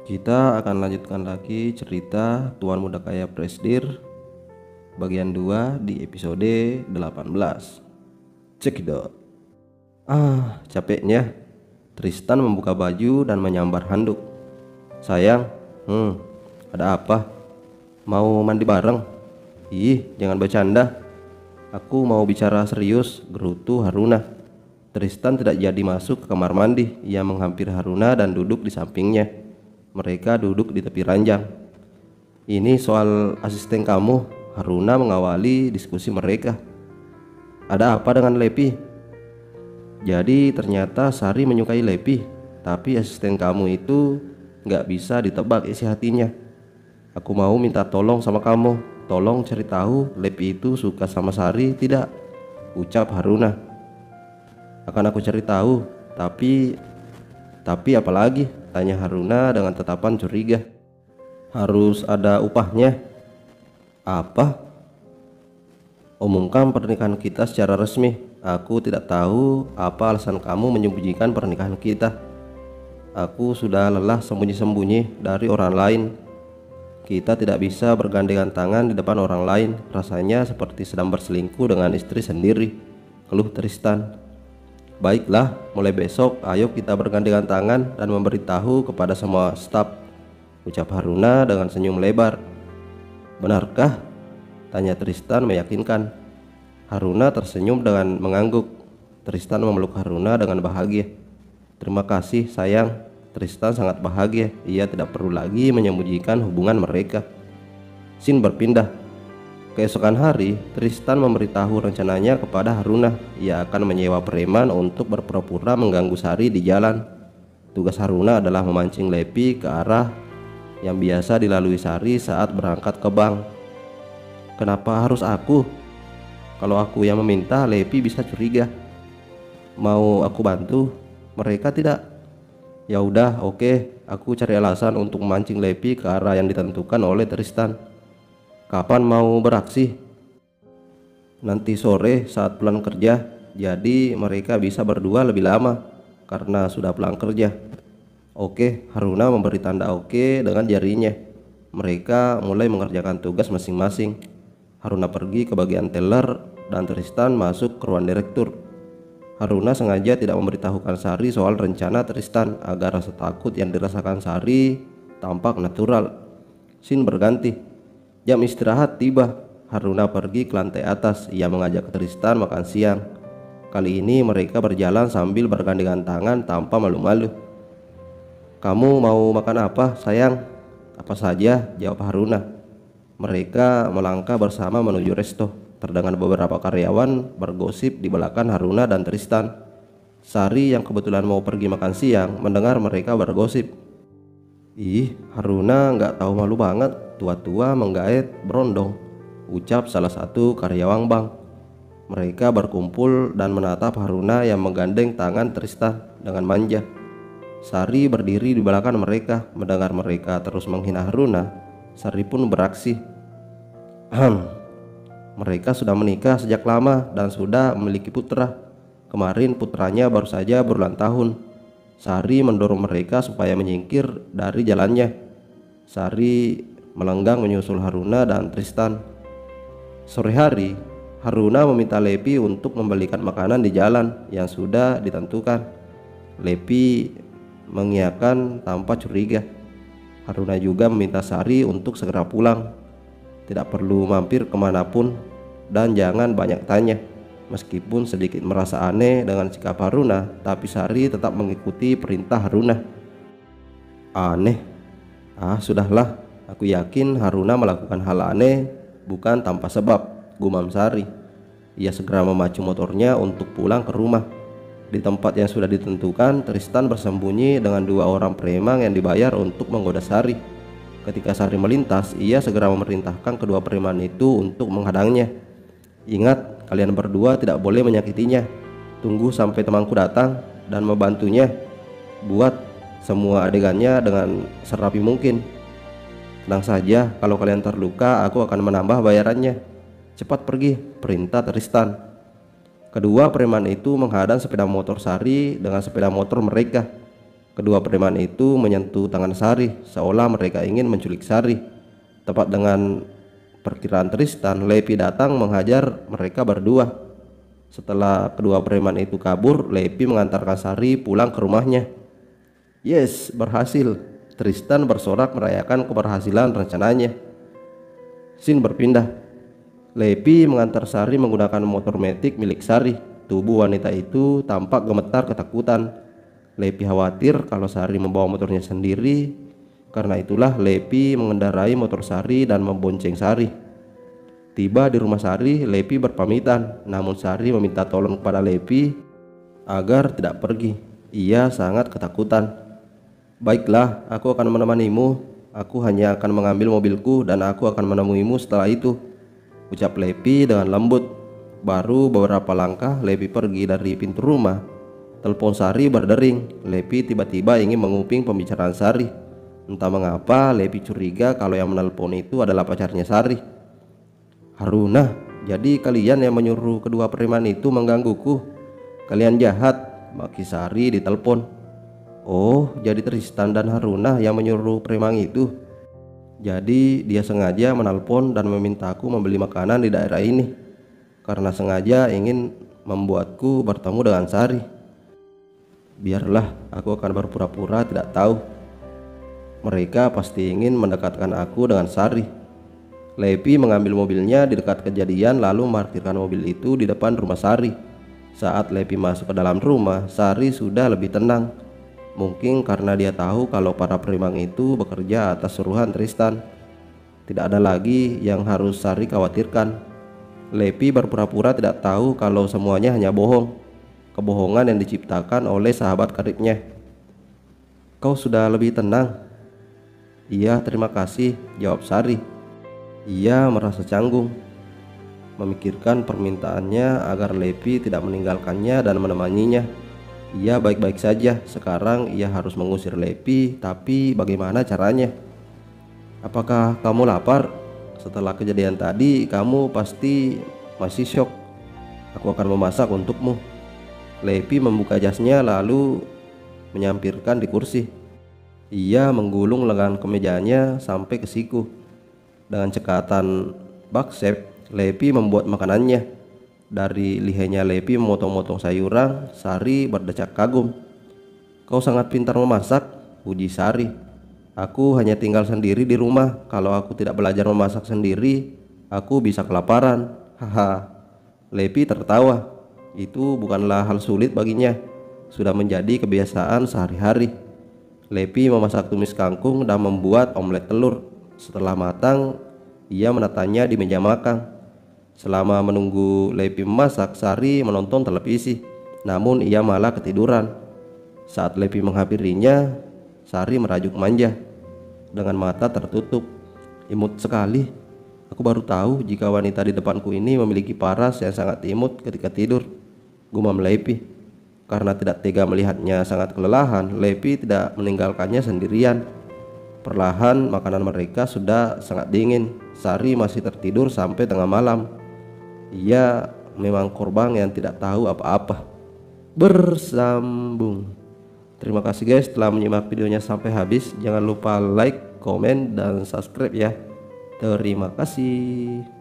Kita akan lanjutkan lagi cerita Tuan Muda Kaya Presdir bagian 2 di episode 18. Cekidot. Capeknya. Tristan membuka baju dan menyambar handuk. Sayang, ada apa? Mau mandi bareng? Ih, jangan bercanda. Aku mau bicara serius, gerutu Haruna. Tristan tidak jadi masuk ke kamar mandi. Ia menghampiri Haruna dan duduk di sampingnya. Mereka duduk di tepi ranjang. Ini soal asisten kamu. Haruna mengawali diskusi mereka. Ada apa dengan Lepi? Jadi ternyata Sari menyukai Lepi, tapi asisten kamu itu gak bisa ditebak isi hatinya. Aku mau minta tolong sama kamu. Tolong cari tahu Lepi itu suka sama Sari tidak? Ucap Haruna. Akan aku cari tahu, tapi apa lagi? Tanya Haruna dengan tatapan curiga. Harus ada upahnya. Apa? Umumkan pernikahan kita secara resmi. Aku tidak tahu apa alasan kamu menyembunyikan pernikahan kita. Aku sudah lelah sembunyi-sembunyi dari orang lain. Kita tidak bisa bergandengan tangan di depan orang lain. Rasanya seperti sedang berselingkuh dengan istri sendiri, keluh Tristan. Baiklah, mulai besok ayo kita bergandengan tangan dan memberitahu kepada semua staf, ucap Haruna dengan senyum lebar. Benarkah? Tanya Tristan meyakinkan. Haruna tersenyum dengan mengangguk. Tristan memeluk Haruna dengan bahagia. Terima kasih sayang. Tristan sangat bahagia. Ia tidak perlu lagi menyembunyikan hubungan mereka. Scene berpindah. Keesokan hari, Tristan memberitahu rencananya kepada Haruna. Ia akan menyewa preman untuk berpura-pura mengganggu Sari di jalan. Tugas Haruna adalah memancing Lepi ke arah yang biasa dilalui Sari saat berangkat ke bank. Kenapa harus aku? Kalau aku yang meminta, Lepi bisa curiga. Mau aku bantu? Mereka tidak. Ya udah, oke. Aku cari alasan untuk memancing Lepi ke arah yang ditentukan oleh Tristan. Kapan mau beraksi? Nanti sore saat pulang kerja. Jadi mereka bisa berdua lebih lama karena sudah pulang kerja. Oke, Haruna memberi tanda oke dengan jarinya. Mereka mulai mengerjakan tugas masing-masing. Haruna pergi ke bagian teller dan Tristan masuk ke ruang direktur. Haruna sengaja tidak memberitahukan Sari soal rencana Tristan agar rasa takut yang dirasakan Sari tampak natural. Scene berganti. Jam istirahat tiba. Haruna pergi ke lantai atas. Ia mengajak Tristan makan siang. Kali ini mereka berjalan sambil bergandengan tangan tanpa malu-malu. Kamu mau makan apa sayang? Apa saja, jawab Haruna. Mereka melangkah bersama menuju resto. Terdengar beberapa karyawan bergosip di belakang Haruna dan Tristan. Sari yang kebetulan mau pergi makan siang mendengar mereka bergosip. Ih, Haruna nggak tahu malu banget, tua-tua menggaet berondong, ucap salah satu karyawan bank. Mereka berkumpul dan menatap Haruna yang menggandeng tangan Tristan dengan manja. Sari berdiri di belakang mereka. Mendengar mereka terus menghina Haruna, Sari pun beraksi. Mereka sudah menikah sejak lama dan sudah memiliki putra. Kemarin putranya baru saja berulang tahun. Sari mendorong mereka supaya menyingkir dari jalannya. Sari melenggang menyusul Haruna dan Tristan. Sore hari, Haruna meminta Lepi untuk membelikan makanan di jalan yang sudah ditentukan. Lepi mengiyakan tanpa curiga. Haruna juga meminta Sari untuk segera pulang. Tidak perlu mampir kemanapun dan jangan banyak tanya. Meskipun sedikit merasa aneh dengan sikap Haruna, tapi Sari tetap mengikuti perintah Haruna. Aneh? Sudahlah. Aku yakin Haruna melakukan hal aneh bukan tanpa sebab, gumam Sari. Ia segera memacu motornya untuk pulang ke rumah. Di tempat yang sudah ditentukan, Tristan bersembunyi dengan dua orang preman yang dibayar untuk menggoda Sari. Ketika Sari melintas, ia segera memerintahkan kedua preman itu untuk menghadangnya. Ingat, kalian berdua tidak boleh menyakitinya. Tunggu sampai temanku datang dan membantunya. Buat semua adegannya dengan serapi mungkin. Tenang saja, kalau kalian terluka, aku akan menambah bayarannya. Cepat pergi, perintah Tristan. Kedua preman itu menghadang sepeda motor Sari dengan sepeda motor mereka. Kedua preman itu menyentuh tangan Sari seolah mereka ingin menculik Sari. Tepat dengan perkiraan Tristan, Lepi datang menghajar mereka berdua. Setelah kedua preman itu kabur, Lepi mengantarkan Sari pulang ke rumahnya. Yes, berhasil. Tristan bersorak merayakan keberhasilan rencananya. Scene berpindah. Lepi mengantar Sari menggunakan motor metik milik Sari. Tubuh wanita itu tampak gemetar ketakutan. Lepi khawatir kalau Sari membawa motornya sendiri. Karena itulah Lepi mengendarai motor Sari dan membonceng Sari. Tiba di rumah Sari, Lepi berpamitan. Namun Sari meminta tolong kepada Lepi agar tidak pergi. Ia sangat ketakutan. Baiklah, aku akan menemanimu. Aku hanya akan mengambil mobilku dan aku akan menemuimu setelah itu, ucap Lepi dengan lembut. Baru beberapa langkah Lepi pergi dari pintu rumah. Telepon Sari berdering. Lepi tiba-tiba ingin menguping pembicaraan Sari. Entah mengapa Lepi curiga kalau yang menelpon itu adalah pacarnya Sari. Haruna, jadi kalian yang menyuruh kedua preman itu menggangguku. Kalian jahat, maki Sari di telepon. Oh, jadi Tristan dan Haruna yang menyuruh preman itu. Jadi dia sengaja menelpon dan memintaku membeli makanan di daerah ini karena sengaja ingin membuatku bertemu dengan Sari. Biarlah, aku akan berpura-pura tidak tahu. Mereka pasti ingin mendekatkan aku dengan Sari. Lepi mengambil mobilnya di dekat kejadian lalu memarkirkan mobil itu di depan rumah Sari. Saat Lepi masuk ke dalam rumah, Sari sudah lebih tenang. Mungkin karena dia tahu kalau para preman itu bekerja atas suruhan Tristan. Tidak ada lagi yang harus Sari khawatirkan. Lepi berpura-pura tidak tahu kalau semuanya hanya bohong. Kebohongan yang diciptakan oleh sahabat karibnya. Kau sudah lebih tenang? Iya, terima kasih, jawab Sari. Ia merasa canggung memikirkan permintaannya agar Lepi tidak meninggalkannya dan menemaninya. Ia baik-baik saja. Sekarang ia harus mengusir Lepi, tapi bagaimana caranya? Apakah kamu lapar? Setelah kejadian tadi, kamu pasti masih syok. Aku akan memasak untukmu. Lepi membuka jasnya lalu menyampirkan di kursi. Ia menggulung lengan kemejanya sampai ke siku. Dengan cekatan baksep, Lepi membuat makanannya. Dari lihainya Lepi memotong-motong sayuran. Sari berdecak kagum. Kau sangat pintar memasak, puji Sari. Aku hanya tinggal sendiri di rumah. Kalau aku tidak belajar memasak sendiri, aku bisa kelaparan. Haha. Lepi tertawa. Itu bukanlah hal sulit baginya. Sudah menjadi kebiasaan sehari-hari. Lepi memasak tumis kangkung dan membuat omelet telur. Setelah matang, ia menatanya di meja makan. Selama menunggu Lepi memasak, Sari menonton televisi. Namun ia malah ketiduran. Saat Lepi menghampirinya, Sari merajuk manja dengan mata tertutup. Imut sekali. Aku baru tahu jika wanita di depanku ini memiliki paras yang sangat imut ketika tidur, gumam Lepi. Karena tidak tega melihatnya sangat kelelahan, Lepi tidak meninggalkannya sendirian. Perlahan makanan mereka sudah sangat dingin. Sari masih tertidur sampai tengah malam. Ia memang korban yang tidak tahu apa-apa. Bersambung. Terima kasih guys telah menyimak videonya sampai habis. Jangan lupa like, komen, dan subscribe ya. Terima kasih.